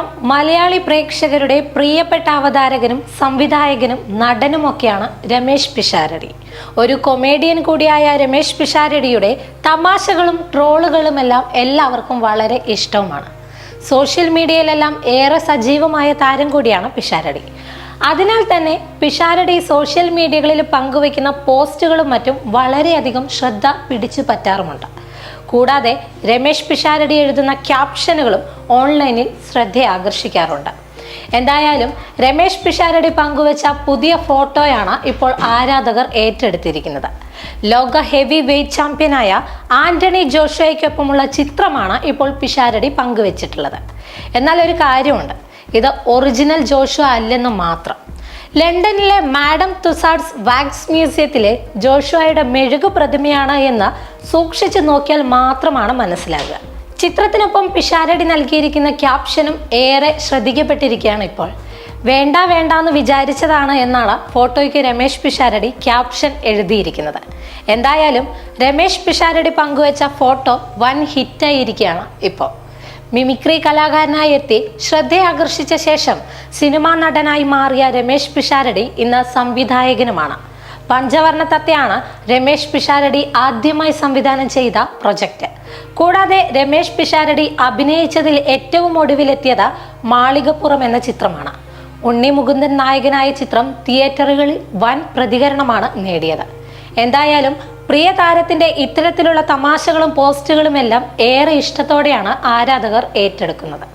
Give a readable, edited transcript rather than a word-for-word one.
നമുക്കറിയാം, മലയാളി പ്രേക്ഷകരുടെ പ്രിയപ്പെട്ട അവതാരകനും സംവിധായകനും നടനുമൊക്കെയാണ് രമേശ് പിഷാരടി. ഒരു കൊമേഡിയൻ കൂടിയായ രമേശ് പിഷാരടിയുടെ തമാശകളും ട്രോളുകളുമെല്ലാം എല്ലാവർക്കും വളരെ ഇഷ്ടവുമാണ്. സോഷ്യൽ മീഡിയയിലെല്ലാം ഏറെ സജീവമായ താരം കൂടിയാണ് പിഷാരടി. അതിനാൽ തന്നെ പിഷാരടി സോഷ്യൽ മീഡിയകളിൽ പങ്കുവയ്ക്കുന്ന പോസ്റ്റുകളും മറ്റും വളരെയധികം ശ്രദ്ധ പിടിച്ചു പറ്റാറുമുണ്ട്. കൂടാതെ രമേശ് പിഷാരടി എഴുതുന്ന ക്യാപ്ഷനുകളും ഓൺലൈനിൽ ശ്രദ്ധ ആകർഷിക്കാറുണ്ട്. എന്തായാലും രമേശ് പിഷാരടി പങ്കുവച്ച പുതിയ ഫോട്ടോയാണ് ഇപ്പോൾ ആരാധകർ ഏറ്റെടുത്തിരിക്കുന്നത്. ലോക ഹെവി വെയ്റ്റ് ചാമ്പ്യനായ ആന്റണി ജോഷുവയ്ക്കൊപ്പമുള്ള ചിത്രമാണ് ഇപ്പോൾ പിഷാരടി പങ്കുവച്ചിട്ടുള്ളത്. എന്നാൽ ഒരു കാര്യമുണ്ട്, ഇത് ഒറിജിനൽ ജോഷുവ അല്ലെന്ന് മാത്രം. ലണ്ടനിലെ മാഡം തുസാഡ്സ് വാക്സ് മ്യൂസിയത്തിലെ ജോഷുവയുടെ മെഴുകു പ്രതിമയാണ് എന്ന് സൂക്ഷിച്ചു നോക്കിയാൽ മാത്രമാണ് മനസ്സിലാകുക. ചിത്രത്തിനൊപ്പം പിഷാരടി നൽകിയിരിക്കുന്ന ക്യാപ്ഷനും ഏറെ ശ്രദ്ധിക്കപ്പെട്ടിരിക്കുകയാണ് ഇപ്പോൾ. വേണ്ടാന്ന് വിചാരിച്ചതാണ് എന്നാണ് ഫോട്ടോയ്ക്ക് രമേശ് പിഷാരടി ക്യാപ്ഷൻ എഴുതിയിരിക്കുന്നത്. എന്തായാലും രമേശ് പിഷാരടി പങ്കുവച്ച ഫോട്ടോ വൻ ഹിറ്റായിരിക്കുകയാണ് ഇപ്പോൾ. മിമിക്രി കലാകാരനായി എത്തി ശ്രദ്ധയാകർഷിച്ച ശേഷം സിനിമാ നടനായി മാറിയ രമേശ് പിഷാരടി ഇന്ന് സംവിധായകനുമാണ്. പഞ്ചവർണ്ണ തത്തയാണ് രമേശ് പിഷാരടി ആദ്യമായി സംവിധാനം ചെയ്ത പ്രൊജക്റ്റ്. കൂടാതെ രമേശ് പിഷാരടി അഭിനയിച്ചതിൽ ഏറ്റവും ഒടുവിലെത്തിയത് മാളികപ്പുറം എന്ന ചിത്രമാണ്. ഉണ്ണി മുകുന്ദൻ നായകനായ ചിത്രം തിയേറ്ററുകളിൽ വൻ പ്രതികരണമാണ് നേടിയത്. എന്തായാലും പ്രിയ താരത്തിന്റെ ഇത്തരത്തിലുള്ള തമാശകളും പോസ്റ്റുകളും എല്ലാം ഏറെ ഇഷ്ടത്തോടെയാണ് ആരാധകർ ഏറ്റെടുക്കുന്നത്.